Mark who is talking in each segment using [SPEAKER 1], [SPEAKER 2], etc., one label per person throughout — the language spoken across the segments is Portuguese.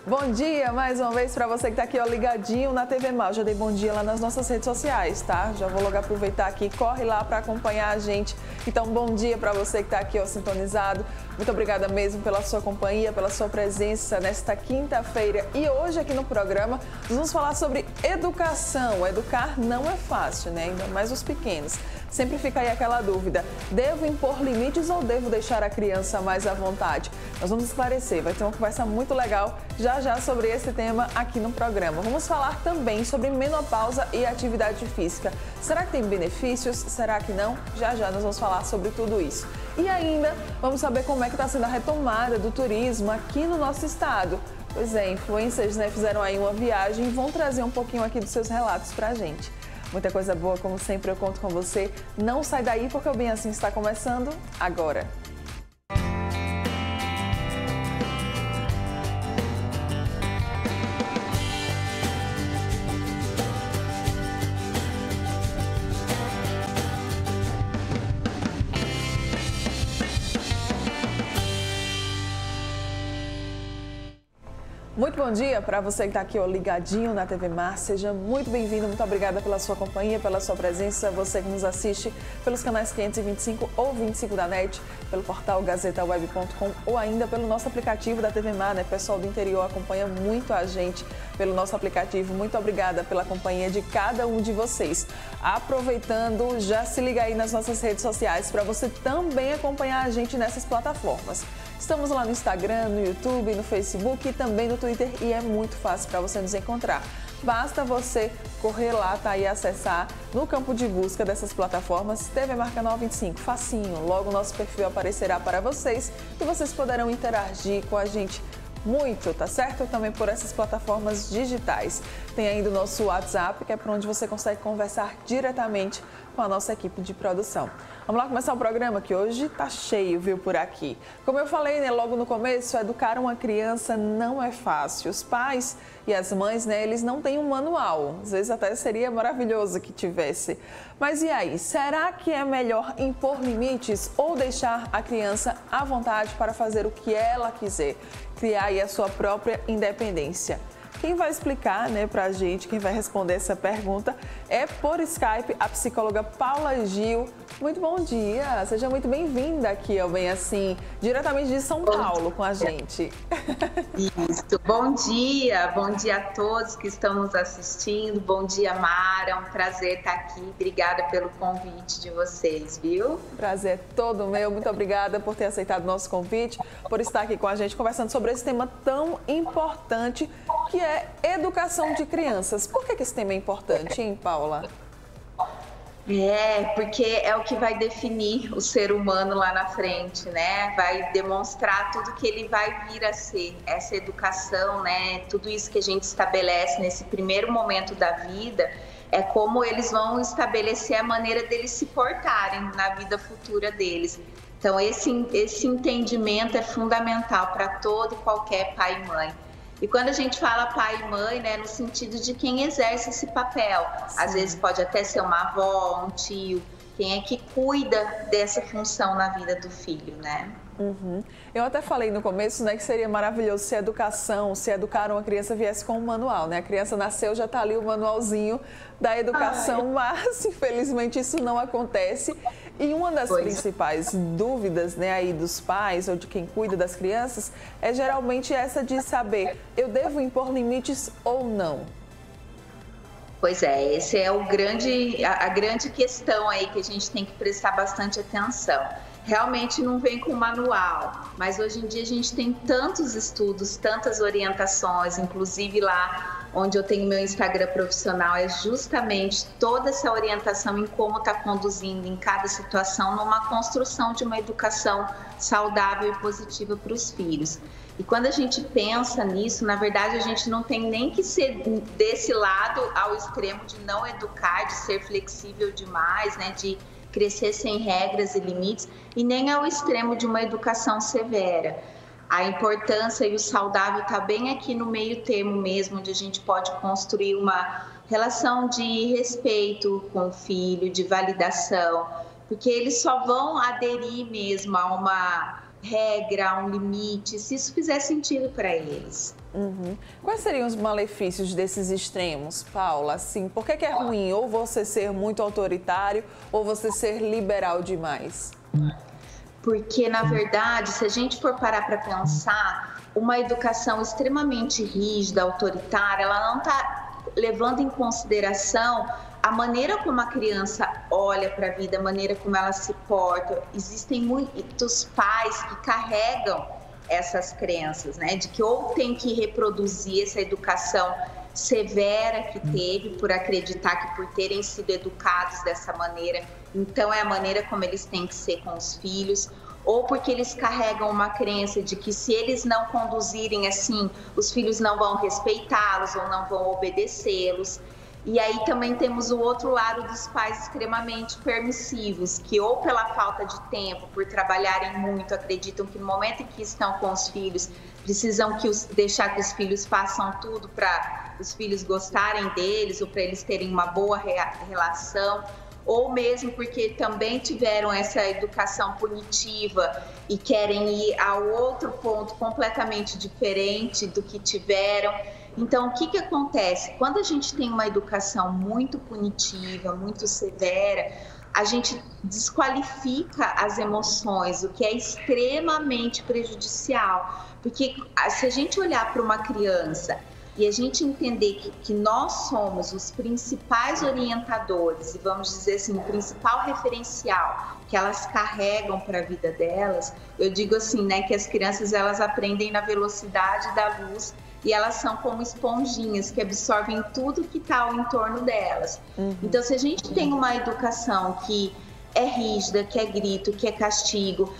[SPEAKER 1] Bom dia mais uma vez para você que está aqui ó, ligadinho na TV Mal. Já dei bom dia lá nas nossas redes sociais, tá? Já vou logo aproveitar aqui, corre lá para acompanhar a gente. Então, bom dia para você que está aqui ó, sintonizado. Muito obrigada mesmo pela sua companhia, pela sua presença nesta quinta-feira. E hoje aqui no programa nós vamos falar sobre educação. Educar não é fácil, né? Ainda mais os pequenos. Sempre fica aí aquela dúvida, devo impor limites ou devo deixar a criança mais à vontade? Nós vamos esclarecer, vai ter uma conversa muito legal já sobre esse tema aqui no programa. Vamos falar também sobre menopausa e atividade física. Será que tem benefícios? Será que não? Já nós vamos falar sobre tudo isso. E ainda vamos saber como é que está sendo a retomada do turismo aqui no nosso estado. Pois é, influencers fizeram aí uma viagem e vão trazer um pouquinho aqui dos seus relatos pra gente. Muita coisa boa, como sempre, eu conto com você. Não sai daí porque o Bem Assim está começando agora. Muito bom dia para você que está aqui ó, ligadinho na TV Mar. Seja muito bem-vindo, muito obrigada pela sua companhia, pela sua presença. Você que nos assiste pelos canais 525 ou 25 da NET, pelo portal gazetaweb.com ou ainda pelo nosso aplicativo da TV Mar, né? O pessoal do interior acompanha muito a gente pelo nosso aplicativo. Muito obrigada pela companhia de cada um de vocês. Aproveitando, já se liga aí nas nossas redes sociais para você também acompanhar a gente nessas plataformas. Estamos lá no Instagram, no YouTube, no Facebook e também no Twitter e é muito fácil para você nos encontrar. Basta você correr lá, tá, e acessar no campo de busca dessas plataformas TV Mar Canal 25, facinho. Logo o nosso perfil aparecerá para vocês e vocês poderão interagir com a gente muito, tá certo? Também por essas plataformas digitais. Tem ainda o nosso WhatsApp, que é por onde você consegue conversar diretamente com a nossa equipe de produção. Vamos lá começar o programa que hoje tá cheio, viu, por aqui. Como eu falei, né, logo no começo, educar uma criança não é fácil. Os pais e as mães, né, eles não têm um manual. Às vezes até seria maravilhoso que tivesse. Mas e aí, será que é melhor impor limites ou deixar a criança à vontade para fazer o que ela quiser? Criar aí a sua própria independência? Quem vai explicar, né, pra gente, quem vai responder essa pergunta é por Skype a psicóloga Paula Gil. Muito bom dia, seja muito bem-vinda aqui ao Bem Assim, diretamente de São Paulo com a gente.
[SPEAKER 2] Isso, bom dia a todos que estão nos assistindo, bom dia Mara, é um prazer estar aqui, obrigada pelo convite de vocês, viu?
[SPEAKER 1] Prazer é todo meu, muito obrigada por ter aceitado o nosso convite, por estar aqui com a gente conversando sobre esse tema tão importante que é educação de crianças. Por que esse tema é importante, hein, Paula?
[SPEAKER 2] Porque é o que vai definir o ser humano lá na frente, né? Vai demonstrar tudo que ele vai vir a ser, essa educação, né? Tudo isso que a gente estabelece nesse primeiro momento da vida é como eles vão estabelecer a maneira deles se portarem na vida futura deles. Então, esse entendimento é fundamental para todo e qualquer pai e mãe. E quando a gente fala pai e mãe, né, no sentido de quem exerce esse papel, sim, às vezes pode até ser uma avó, um tio, quem é que cuida dessa função na vida do filho, né?
[SPEAKER 1] Uhum. Eu até falei no começo, né, que seria maravilhoso se educar uma criança viesse com um manual, né? A criança nasceu, já está ali o manualzinho da educação, mas infelizmente isso não acontece. E uma das principais dúvidas, né, aí dos pais ou de quem cuida das crianças é geralmente essa de saber, eu devo impor limites ou não?
[SPEAKER 2] Pois é, esse é a grande questão aí que a gente tem que prestar bastante atenção. Realmente não vem com manual, mas hoje em dia a gente tem tantos estudos, tantas orientações, inclusive lá onde eu tenho meu Instagram profissional, é justamente toda essa orientação em como está conduzindo em cada situação numa construção de uma educação saudável e positiva para os filhos. E quando a gente pensa nisso, na verdade a gente não tem nem que ser desse lado ao extremo de não educar, de ser flexível demais, né, de crescer sem regras e limites, e nem ao extremo de uma educação severa. A importância e o saudável está bem aqui no meio termo mesmo, onde a gente pode construir uma relação de respeito com o filho, de validação, porque eles só vão aderir mesmo a uma regra, um limite, se isso fizer sentido para eles.
[SPEAKER 1] Quais seriam os malefícios desses extremos, Paula? Assim, por que é ruim ou você ser muito autoritário ou você ser liberal demais?
[SPEAKER 2] Porque, na verdade, se a gente for parar para pensar, uma educação extremamente rígida, autoritária, ela não está levando em consideração a maneira como a criança olha para a vida, a maneira como ela se porta. Existem muitos pais que carregam essas crenças, né? De que ou tem que reproduzir essa educação severa que teve, por acreditar que por terem sido educados dessa maneira, então é a maneira como eles têm que ser com os filhos, ou porque eles carregam uma crença de que se eles não conduzirem assim, os filhos não vão respeitá-los ou não vão obedecê-los. E aí também temos o outro lado dos pais extremamente permissivos, que ou pela falta de tempo, por trabalharem muito, acreditam que no momento em que estão com os filhos, precisam deixar que os filhos façam tudo para os filhos gostarem deles ou para eles terem uma boa relação, ou mesmo porque também tiveram essa educação punitiva e querem ir ao outro ponto completamente diferente do que tiveram. Então, o que acontece? Quando a gente tem uma educação muito punitiva, muito severa, a gente desqualifica as emoções, o que é extremamente prejudicial. Porque se a gente olhar para uma criança e a gente entender que nós somos os principais orientadores e, vamos dizer assim, o principal referencial que elas carregam para a vida delas, eu digo assim, né, que as crianças elas aprendem na velocidade da luz e elas são como esponjinhas que absorvem tudo que está ao entorno delas. Então, se a gente tem uma educação que é rígida, que é grito, que é castigo,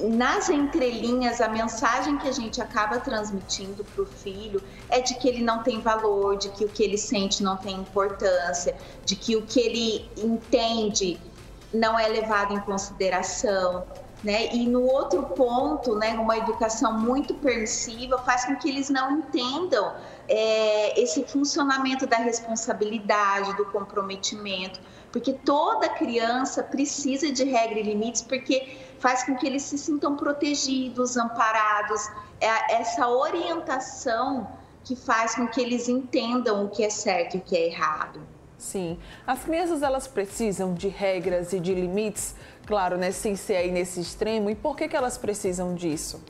[SPEAKER 2] nas entrelinhas, a mensagem que a gente acaba transmitindo para o filho é de que ele não tem valor, de que o que ele sente não tem importância, de que o que ele entende não é levado em consideração, né? E no outro ponto, né, uma educação muito permissiva faz com que eles não entendam esse funcionamento da responsabilidade, do comprometimento, porque toda criança precisa de regra e limites, porque faz com que eles se sintam protegidos, amparados. É essa orientação que faz com que eles entendam o que é certo e o que é errado.
[SPEAKER 1] Sim. As crianças, elas precisam de regras e de limites, claro, né, sem ser aí nesse extremo. E por que elas precisam disso?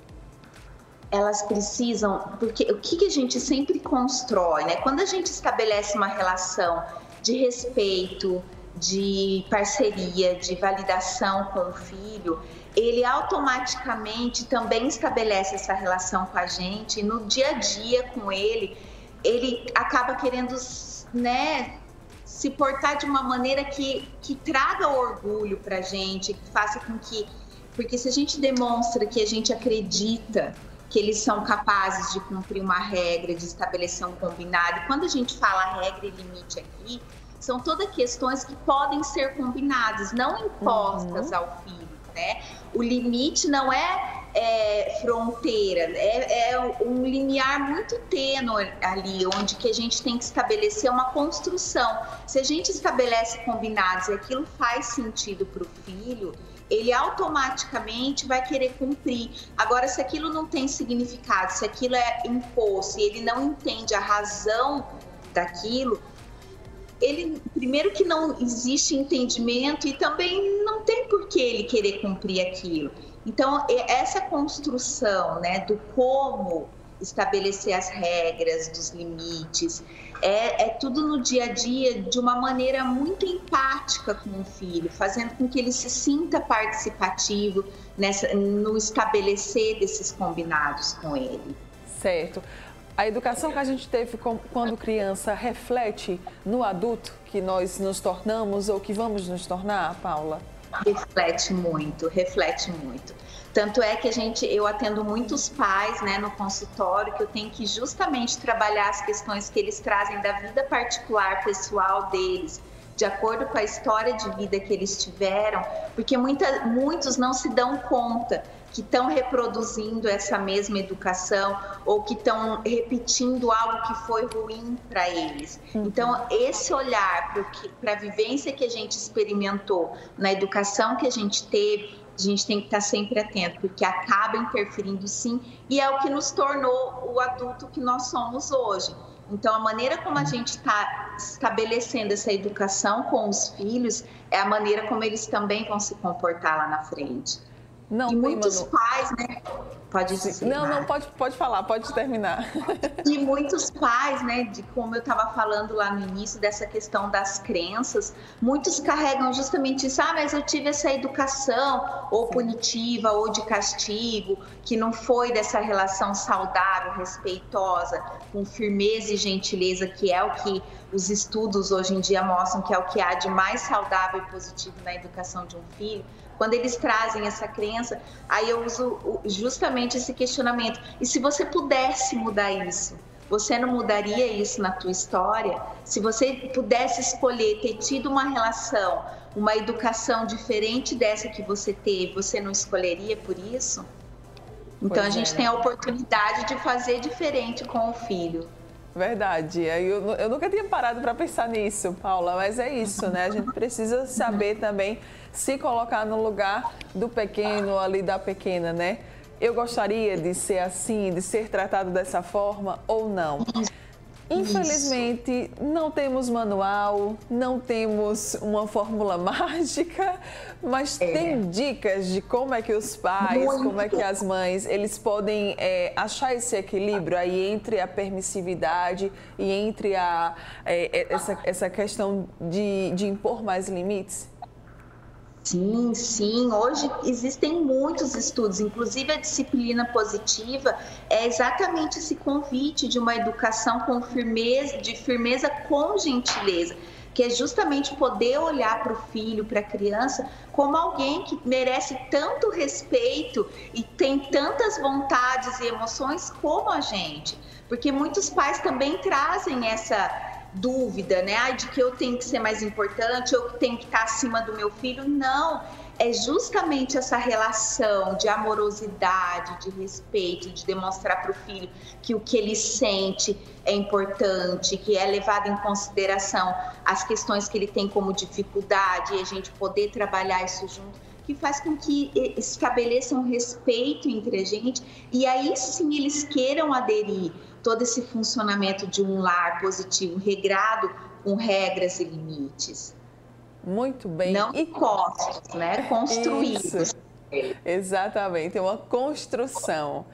[SPEAKER 2] Elas precisam, porque o que a gente sempre constrói, né? Quando a gente estabelece uma relação de respeito, de parceria, de validação com o filho, ele automaticamente também estabelece essa relação com a gente e no dia a dia com ele acaba querendo, né, se portar de uma maneira que traga orgulho para a gente, que faça com que... Porque se a gente demonstra que a gente acredita que eles são capazes de cumprir uma regra, de estabelecer um combinado, e quando a gente fala regra e limite aqui, são todas questões que podem ser combinadas, não impostas ao filho, né? O limite não é fronteira, é um limiar muito tênue ali, onde que a gente tem que estabelecer uma construção. Se a gente estabelece combinados e aquilo faz sentido para o filho, ele automaticamente vai querer cumprir. Agora, se aquilo não tem significado, se aquilo é imposto e ele não entende a razão daquilo, ele, primeiro que não existe entendimento e também não tem por que ele querer cumprir aquilo. Então, essa construção, né, do como estabelecer as regras, dos limites, é tudo no dia a dia de uma maneira muito empática com o filho, fazendo com que ele se sinta participativo no estabelecer desses combinados com ele.
[SPEAKER 1] Certo. A educação que a gente teve quando criança reflete no adulto que nós nos tornamos ou que vamos nos tornar, Paula?
[SPEAKER 2] Reflete muito, reflete muito. Tanto é que eu atendo muitos pais, né, no consultório, que eu tenho que justamente trabalhar as questões que eles trazem da vida particular, pessoal deles, de acordo com a história de vida que eles tiveram, porque muitos não se dão conta que estão reproduzindo essa mesma educação ou que estão repetindo algo que foi ruim para eles. Então, esse olhar para a vivência que a gente experimentou, na educação que a gente teve, a gente tem que estar sempre atento, porque acaba interferindo sim, e é o que nos tornou o adulto que nós somos hoje. Então, a maneira como a gente está estabelecendo essa educação com os filhos é a maneira como eles também vão se comportar lá na frente.
[SPEAKER 1] Não,
[SPEAKER 2] e muitos pais, né? Pode dizer.
[SPEAKER 1] Não, pode falar, pode terminar.
[SPEAKER 2] E muitos pais, né, de como eu estava falando lá no início, dessa questão das crenças, muitos carregam justamente isso, mas eu tive essa educação, ou punitiva, ou de castigo, que não foi dessa relação saudável, respeitosa, com firmeza e gentileza, que é o que os estudos hoje em dia mostram que é o que há de mais saudável e positivo na educação de um filho. Quando eles trazem essa crença, aí eu uso justamente esse questionamento. E se você pudesse mudar isso? Você não mudaria isso na tua história? Se você pudesse escolher ter tido uma relação, uma educação diferente dessa que você teve, você não escolheria por isso? Então a gente tem a oportunidade de fazer diferente com o filho.
[SPEAKER 1] Verdade. Eu nunca tinha parado para pensar nisso, Paula, mas é isso, né? A gente precisa saber também se colocar no lugar do pequeno ali, da pequena, né? Eu gostaria de ser assim, de ser tratado dessa forma ou não? Infelizmente, não temos manual, não temos uma fórmula mágica, mas tem dicas de como é que os pais, como é que as mães, eles podem achar esse equilíbrio aí entre a permissividade e entre essa questão de impor mais limites?
[SPEAKER 2] Sim, sim. Hoje existem muitos estudos, inclusive a disciplina positiva é exatamente esse convite de uma educação com firmeza com gentileza, que é justamente poder olhar para o filho, para a criança, como alguém que merece tanto respeito e tem tantas vontades e emoções como a gente. Porque muitos pais também trazem essa dúvida, né? De que eu tenho que ser mais importante, eu tenho que estar acima do meu filho. Não, é justamente essa relação de amorosidade, de respeito, de demonstrar para o filho que o que ele sente é importante, que é levado em consideração as questões que ele tem como dificuldade e a gente poder trabalhar isso junto, que faz com que estabeleça um respeito entre a gente e aí sim eles queiram aderir todo esse funcionamento de um lar positivo, regrado, com regras e limites.
[SPEAKER 1] Muito bem.
[SPEAKER 2] Não impostos, né? Construídos.
[SPEAKER 1] Isso. Exatamente, é uma construção.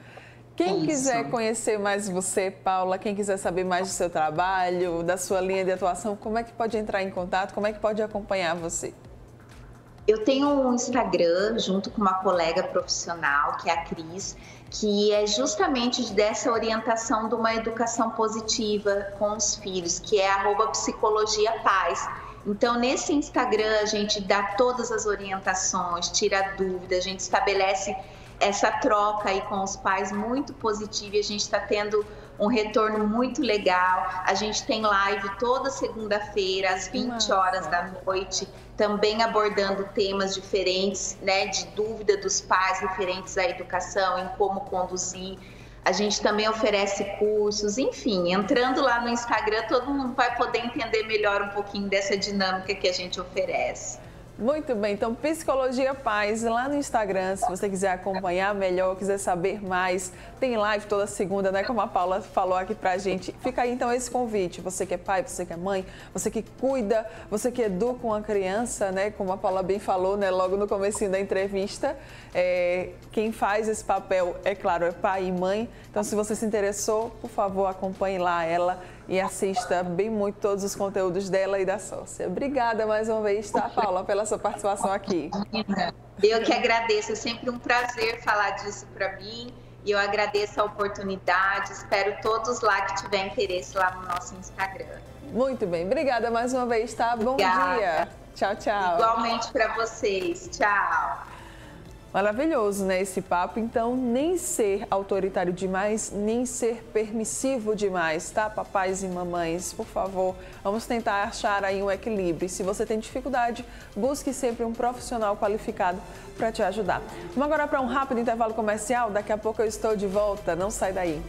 [SPEAKER 1] Quem quiser conhecer mais você, Paula, quem quiser saber mais do seu trabalho, da sua linha de atuação, como é que pode entrar em contato, como é que pode acompanhar você?
[SPEAKER 2] Eu tenho um Instagram junto com uma colega profissional, que é a Cris, que é justamente dessa orientação de uma educação positiva com os filhos, que é @psicologiapaz. Então, nesse Instagram, a gente dá todas as orientações, tira dúvida, a gente estabelece essa troca aí com os pais muito positiva e a gente está tendo um retorno muito legal. A gente tem live toda segunda-feira, às 20 horas da noite, também abordando temas diferentes, né, de dúvida dos pais referentes à educação, em como conduzir. A gente também oferece cursos, enfim, entrando lá no Instagram, todo mundo vai poder entender melhor um pouquinho dessa dinâmica que a gente oferece.
[SPEAKER 1] Muito bem, então Psicologia Paz lá no Instagram, se você quiser acompanhar melhor, quiser saber mais, tem live toda segunda, né, como a Paula falou aqui pra gente. Fica aí então esse convite, você que é pai, você que é mãe, você que cuida, você que educa uma criança, né, como a Paula bem falou, né, logo no comecinho da entrevista, quem faz esse papel, é claro, é pai e mãe. Então se você se interessou, por favor, acompanhe lá ela e assista bem muito todos os conteúdos dela e da sócia. Obrigada mais uma vez, tá, Paula, pela sua participação aqui.
[SPEAKER 2] Eu que agradeço, é sempre um prazer falar disso para mim e eu agradeço a oportunidade, espero todos lá que tiver interesse lá no nosso Instagram.
[SPEAKER 1] Muito bem, obrigada mais uma vez, tá? Bom dia. Tchau, tchau.
[SPEAKER 2] Igualmente para vocês, tchau.
[SPEAKER 1] Maravilhoso, né, esse papo. Então, nem ser autoritário demais, nem ser permissivo demais, tá, papais e mamães? Por favor, vamos tentar achar aí um equilíbrio. E se você tem dificuldade, busque sempre um profissional qualificado para te ajudar. Vamos agora para um rápido intervalo comercial. Daqui a pouco eu estou de volta. Não sai daí.